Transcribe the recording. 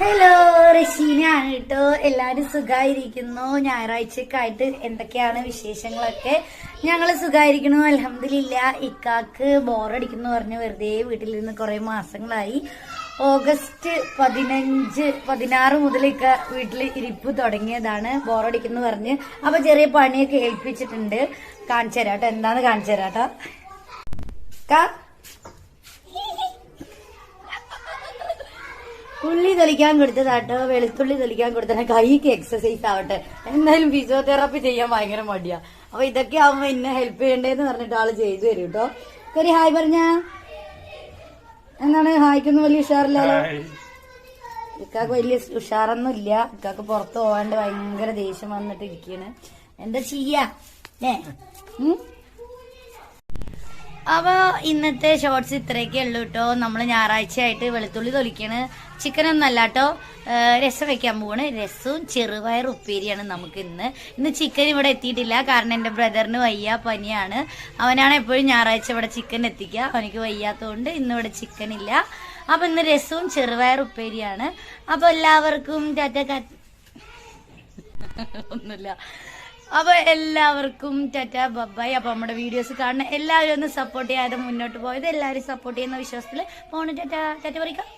Hello, റഷീനാണ് കേട്ടോ. എല്ലാരും സുഖായിരിക്കുന്നു. ഞായറാഴ്ചയൊക്കെ ആയിട്ട് എന്തൊക്കെയാണ് വിശേഷങ്ങളൊക്കെ? ഞങ്ങള് സുഖായിരിക്കുന്നു, അൽഹംദുലില്ലാ. ഇക്കാക്ക് ബോറടിക്കുന്നു പറഞ്ഞ് വെറുതെ വീട്ടിലിരുന്ന് കുറെ മാസങ്ങളായി. ഓഗസ്റ്റ് 16 മുതൽ ഇക്ക വീട്ടിൽ ഇരിപ്പ് തുടങ്ങിയതാണ്. ബോറടിക്കുന്നു പറഞ്ഞ് അപ്പൊ ചെറിയ പണിയൊക്കെ ഏൽപ്പിച്ചിട്ടുണ്ട്. കാണിച്ചു തരാട്ടോ, എന്താന്ന് കാണിച്ചു തരാട്ടോ. ഉള്ളി തൊലിക്കാൻ കൊടുത്തതാട്ടോ, വെളുത്തുള്ളി തൊലിക്കാൻ കൊടുത്തതാണ്. കൈക്ക് എക്സസൈസ് ആവട്ടെ. എന്തായാലും ഫിസിയോതെറാപ്പി ചെയ്യാൻ ഭയങ്കര മടിയാ. അപ്പൊ ഇതൊക്കെ ആവുമ്പോ എന്നെ ഹെൽപ്പ് ചെയ്യണ്ടേന്ന് പറഞ്ഞിട്ട് ആള് ചെയ്തു തരും കേട്ടോ. കരി ഹായ് പറഞ്ഞ എന്താണ്? ഹായ്ക്കൊന്നും വലിയ ഉഷാറില്ലല്ലോ. ഇക്കാക്ക് വലിയ ഉഷാറൊന്നും ഇല്ല. ഇക്കാക്ക് പുറത്ത് പോകാണ്ട് ഭയങ്കര ദേഷ്യം വന്നിട്ട് ഇരിക്കാണ്. എന്താ ചെയ്യാ? അപ്പൊ ഇന്നത്തെ ഷോർട്സ് ഇത്രയൊക്കെ ഉള്ളു കേട്ടോ. നമ്മള് ഞായറാഴ്ച ആയിട്ട് വെളുത്തുള്ളി തൊലിക്കാണ്. ചിക്കനൊന്നും അല്ല കേട്ടോ, രസം വെക്കാൻ പോവാണ്. രസവും ചെറുപയർ ഉപ്പേരിയാണ് നമുക്ക് ഇന്ന് ചിക്കൻ ഇവിടെ എത്തിയിട്ടില്ല. കാരണം എന്റെ ബ്രദറിന് വയ്യ, പനിയാണ്. അവനാണ് എപ്പോഴും ഞായറാഴ്ച ഇവിടെ ചിക്കൻ എത്തിക്കുക. അവനിക്ക് വയ്യാത്തതുകൊണ്ട് ഇന്ന് ഇവിടെ ചിക്കൻ ഇല്ല. അപ്പൊ ഇന്ന് രസവും ചെറുപയർ ഉപ്പേരിയാണ്. അപ്പൊ എല്ലാവർക്കും ഒന്നുമില്ല. അപ്പൊ എല്ലാവർക്കും ടാറ്റ ബൈ. അപ്പൊ നമ്മുടെ വീഡിയോസ് കാണുന്ന എല്ലാവരും ഒന്ന് സപ്പോർട്ട് ചെയ്യാതെ മുന്നോട്ട് പോയത് എല്ലാവരും സപ്പോർട്ട് ചെയ്യുന്ന വിശ്വാസത്തിൽ പോണ ടാറ്റ ടാറ്റ പറിക്കാം.